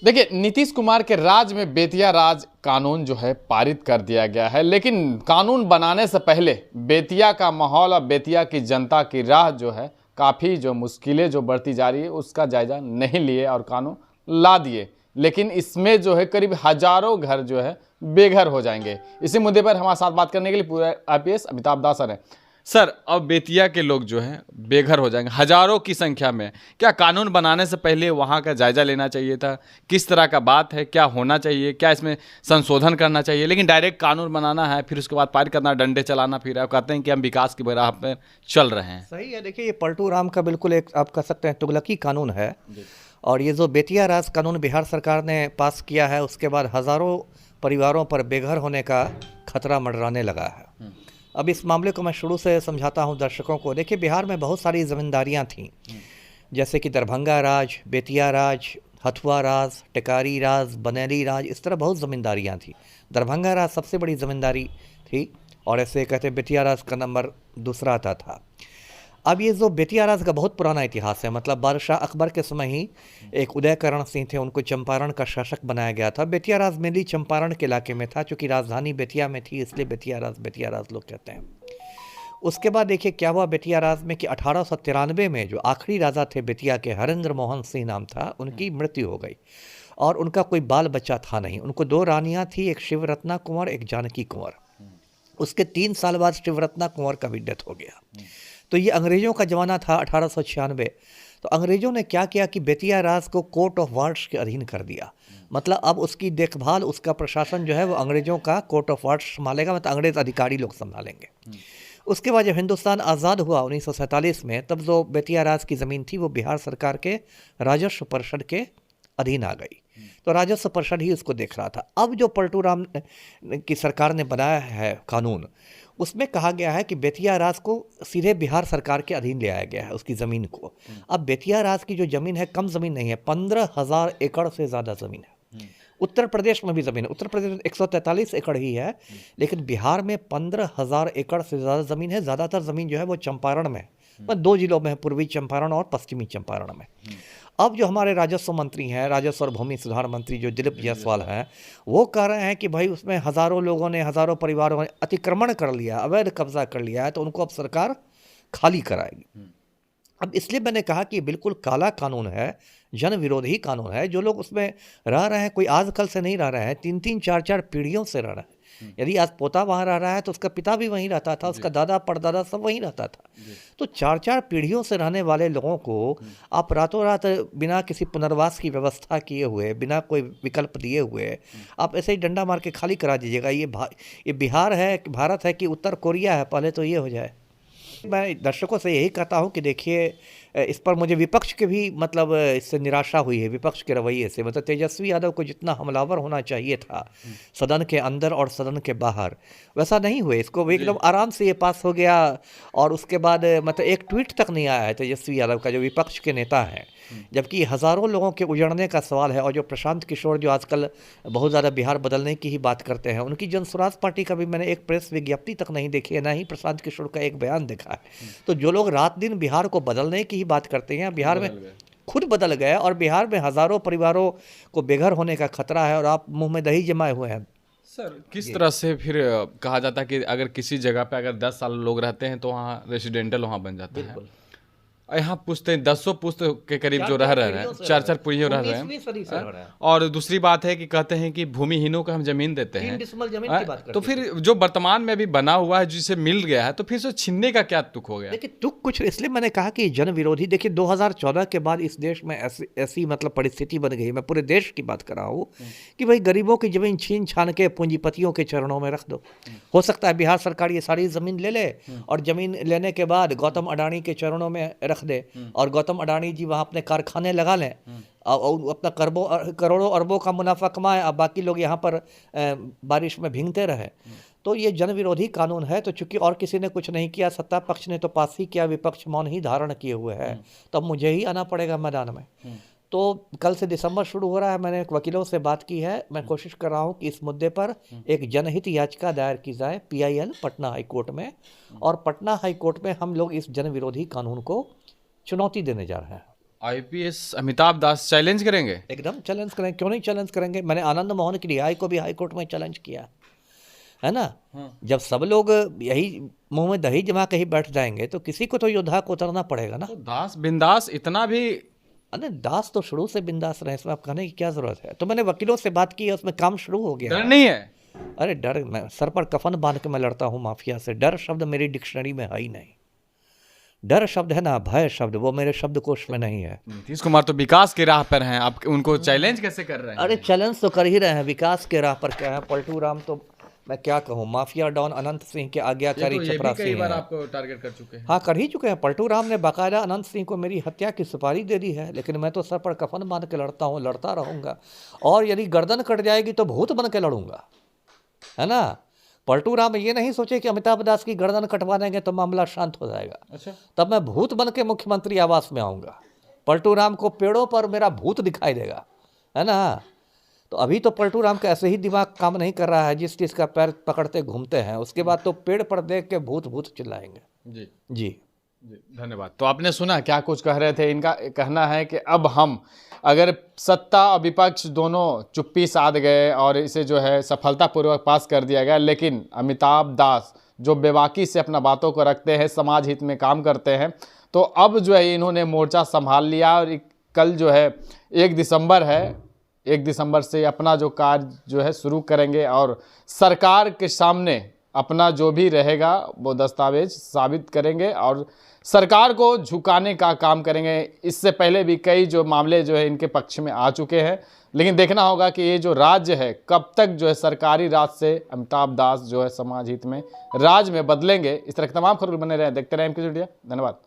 देखिए, नीतीश कुमार के राज में बेतिया राज कानून जो है पारित कर दिया गया है, लेकिन कानून बनाने से पहले बेतिया का माहौल और बेतिया की जनता की राह जो है काफ़ी जो मुश्किलें जो बढ़ती जा रही है उसका जायजा नहीं लिए और कानून ला दिए। लेकिन इसमें जो है करीब हजारों घर जो है बेघर हो जाएंगे। इसी मुद्दे पर हमारे साथ बात करने के लिए पूरे आईपीएस अमिताभ दास सर हैं। सर, अब बेतिया के लोग जो हैं बेघर हो जाएंगे हजारों की संख्या में। क्या कानून बनाने से पहले वहाँ का जायजा लेना चाहिए था? किस तरह का बात है, क्या होना चाहिए, क्या इसमें संशोधन करना चाहिए? लेकिन डायरेक्ट कानून बनाना है, फिर उसके बाद पारित करना, डंडे चलाना, फिर आप कहते हैं कि हम विकास की राह पर चल रहे हैं। सही है। देखिए, ये पलटू राम का बिल्कुल एक आप कह सकते हैं तुगलकी कानून है। और ये जो बेतिया राज कानून बिहार सरकार ने पास किया है, उसके बाद हज़ारों परिवारों पर बेघर होने का खतरा मंडराने लगा है। अब इस मामले को मैं शुरू से समझाता हूँ दर्शकों को। देखिए, बिहार में बहुत सारी ज़मींदारियाँ थीं, जैसे कि दरभंगा राज, बेतिया राज, हथुआ राज, टेकारी राज, बनेली राज, इस तरह बहुत ज़मींदारियाँ थीं। दरभंगा राज सबसे बड़ी ज़मींदारी थी और ऐसे कहते बेतिया राज का नंबर दूसरा आता था। अब ये जो बेतिया राज का बहुत पुराना इतिहास है, मतलब बादशाह अकबर के समय ही एक उदयकरण सिंह थे, उनको चंपारण का शासक बनाया गया था। बेतिया राज मेनली चंपारण के इलाके में था, चूँकि राजधानी बेतिया में थी, इसलिए बेतिया राज लोग कहते हैं। उसके बाद देखिए क्या हुआ बेतिया राज में कि 1893 में जो आखिरी राजा थे बेतिया के, हरेंद्र मोहन सिंह नाम था, उनकी मृत्यु हो गई और उनका कोई बाल बच्चा था नहीं। उनको दो रानियाँ थी, एक शिवरत्ना कुंवर, एक जानकी कुंवर। उसके 3 साल बाद शिवरत्ना कुंवर का भी डेथ हो गया। तो ये अंग्रेज़ों का ज़माना था 1896। तो अंग्रेज़ों ने क्या किया कि बेतिया राज को कोर्ट ऑफ वार्ड्स के अधीन कर दिया। मतलब अब उसकी देखभाल, उसका प्रशासन जो है वो अंग्रेज़ों का कोर्ट ऑफ वार्ड्स संभालेगा, मतलब अंग्रेज़ अधिकारी लोग संभालेंगे। उसके बाद जब हिंदुस्तान आज़ाद हुआ 1947 में, तब जो बेतिया राज की ज़मीन थी वो बिहार सरकार के राजस्व परिषद के अधीन आ गई। तो राजस्व परिषद ही उसको देख रहा था। अब जो पलटू राम की सरकार ने बनाया है कानून, उसमें कहा गया है कि बेतिया राज को सीधे बिहार सरकार के अधीन ले आया गया है, उसकी ज़मीन को। अब बेतिया राज की जो ज़मीन है कम ज़मीन नहीं है, 15,000 एकड़ से ज़्यादा ज़मीन है। उत्तर प्रदेश में भी ज़मीन है, उत्तर प्रदेश में 143 एकड़ ही है, लेकिन बिहार में 15,000 एकड़ से ज़्यादा ज़मीन है। ज़्यादातर ज़मीन जो है वो चंपारण में है, मतलब 2 जिलों में है, पूर्वी चंपारण और पश्चिमी चंपारण में। अब जो हमारे राजस्व मंत्री हैं, राजस्व और भूमि सुधार मंत्री जो दिलीप जायसवाल हैं, वो कह रहे हैं कि भाई उसमें हज़ारों लोगों ने, हज़ारों परिवारों ने अतिक्रमण कर लिया, अवैध कब्जा कर लिया है, तो उनको अब सरकार खाली कराएगी। अब इसलिए मैंने कहा कि बिल्कुल काला कानून है, जन विरोधी कानून है। जो लोग उसमें रह रहे हैं, कोई आजकल से नहीं रह रहे हैं, 3-3, 4-4 पीढ़ियों से रह रहे हैं। यदि आज पोता वहाँ रह रहा है तो उसका पिता भी वहीं रहता था, उसका दादा परदादा सब वहीं रहता था। तो 4-4 पीढ़ियों से रहने वाले लोगों को आप रातों रात बिना किसी पुनर्वास की व्यवस्था किए हुए, बिना कोई विकल्प दिए हुए आप ऐसे ही डंडा मार के खाली करा दीजिएगा। ये बिहार है, भारत है कि उत्तर कोरिया है? पहले तो ये हो जाए। मैं दर्शकों से यही कहता हूं कि देखिए, इस पर मुझे विपक्ष के भी मतलब इससे निराशा हुई है, विपक्ष के रवैये से। मतलब तेजस्वी यादव को जितना हमलावर होना चाहिए था सदन के अंदर और सदन के बाहर, वैसा नहीं हुए। इसको एकदम आराम से ये पास हो गया और उसके बाद मतलब एक ट्वीट तक नहीं आया है तेजस्वी यादव का, जो विपक्ष के नेता हैं। जबकि हज़ारों लोगों के उजड़ने का सवाल है। और जो प्रशांत किशोर जो आजकल बहुत ज़्यादा बिहार बदलने की ही बात करते हैं, उनकी जन स्वराज पार्टी का भी मैंने एक प्रेस विज्ञप्ति तक नहीं देखी है, ना ही प्रशांत किशोर का एक बयान देखा है। तो जो लोग रात दिन बिहार को बदलने की ही बात करते हैं, बिहार में खुद बदल गए और बिहार में हज़ारों परिवारों को बेघर होने का खतरा है और आप मुंह में दही जमाए हुए हैं। सर, किस तरह से फिर कहा जाता है कि अगर किसी जगह पे अगर 10 साल लोग रहते हैं तो वहाँ रेसिडेंटल वहाँ बन जाता है। यहाँ पुश्ते 10 पुश्त के करीब जो रह रहे हैं, 4-4 पीढ़ियों रह रहे हैं। और दूसरी बात है कि कहते हैं कि भूमिहीनों को हम जमीन देते हैं, तो फिर जो वर्तमान में भी बना हुआ है जिसे मिल गया है, तो फिर से छीनने का क्या तुक हो गया? देखिए, तुक कुछ इसलिए मैंने कहा कि जन विरोधी। देखिए 2014 के बाद इस देश में ऐसी मतलब परिस्थिति बन गई, मैं पूरे देश की बात कर रहा हूँ, कि भाई गरीबों की जमीन छीन छान के पूंजीपतियों के चरणों में रख दो। हो सकता है बिहार सरकार ये सारी ज़मीन ले ले और ज़मीन लेने के बाद गौतम अडानी के चरणों में रख दे और गौतम अडानी जी वहाँ अपने कारखाने लगा लें और अपना करोड़ों अरबों का मुनाफा कमाएं, अब बाकी लोग यहाँ पर बारिश में भीगते रहे। तो ये जन विरोधी कानून है। तो चूंकि और किसी ने कुछ नहीं किया, सत्ता पक्ष ने तो पास ही किया, विपक्ष मौन ही धारण किए हुए है, तो अब मुझे ही आना पड़ेगा मैदान में। तो कल से दिसंबर शुरू हो रहा है। मैंने वकीलों से बात की है, मैं कोशिश कर रहा हूँ कि इस मुद्दे पर एक जनहित याचिका दायर की जाए PIL पटना हाई कोर्ट में, और पटना हाई कोर्ट में हम लोग इस जन विरोधी कानून को चुनौती देने जा रहे हैं। आईपीएस अमिताभ दास चैलेंज करेंगे? एकदम चैलेंज करेंगे, क्यों नहीं चैलेंज करेंगे। मैंने आनंद मोहन की रिहाई को भी हाई कोर्ट में चैलेंज किया है ना। जब सब लोग यही मुंह में दही जमा के ही बैठ जाएंगे तो किसी को तो योद्धा को उतरना पड़ेगा ना। तो दास बिंदास इतना भी? अरे दास तो शुरू से बिंदास रहे, इसमें आप कहने की क्या जरूरत है। तो मैंने वकीलों से बात की है, उसमें काम शुरू हो गया डर नहीं है? अरे डर, मैं सर पर कफन बांध के मैं लड़ता हूँ माफिया से। डर शब्द मेरी डिक्शनरी में है ही नहीं। डर शब्द है ना, भय शब्द, वो मेरे शब्दकोश में नहीं है। नीतीश कुमार तो विकास की राह पर हैं, आप उनको चैलेंज कैसे कर रहे हैं? अरे चैलेंज तो कर ही रहे हैं, विकास के राह पर क्या है। पलटू राम तो मैं क्या कहूँ, माफिया डॉन अनंत सिंह के आज्ञाकारी ये भी चपरासी कई बार हैं। आपको टारगेट कर चुके हैं। हाँ कर ही चुके हैं। पलटू राम ने बाकायदा अनंत सिंह को मेरी हत्या की सुपारी दे दी है, लेकिन मैं तो सर पर कफन बांध के लड़ता हूँ, लड़ता रहूंगा। और यदि गर्दन कट जाएगी तो भूत बन के लड़ूंगा, है ना। पलटू राम ये नहीं सोचे कि अमिताभ दास की गर्दन कटवा देंगे तो मामला शांत हो जाएगा। अच्छा, तब मैं भूत बन के मुख्यमंत्री आवास में आऊँगा। पलटू राम को पेड़ों पर मेरा भूत दिखाई देगा, है ना। तो अभी तो पलटू राम का ऐसे ही दिमाग काम नहीं कर रहा है, जिस चीज़ का पैर पकड़ते घूमते हैं, उसके बाद तो पेड़ पर देख के भूत भूत चिल्लाएंगे। जी जी जी, धन्यवाद। तो आपने सुना क्या कुछ कह रहे थे। इनका कहना है कि अब हम अगर सत्ता और विपक्ष दोनों चुप्पी साध गए और इसे जो है सफलतापूर्वक पास कर दिया गया, लेकिन अमिताभ दास जो बेबाकी से अपना बातों को रखते हैं, समाज हित में काम करते हैं, तो अब जो है इन्होंने मोर्चा संभाल लिया। और कल जो है 1 दिसंबर है, 1 दिसंबर से अपना जो कार्य जो है शुरू करेंगे और सरकार के सामने अपना जो भी रहेगा वो दस्तावेज साबित करेंगे और सरकार को झुकाने का काम करेंगे। इससे पहले भी कई जो मामले जो है इनके पक्ष में आ चुके हैं, लेकिन देखना होगा कि ये जो राज्य है कब तक जो है सरकारी राज से अमिताभ दास जो है समाज हित में राज में बदलेंगे। इस तरह के तमाम खबरें बने रहे, देखते रहें एमके मीडिया। धन्यवाद।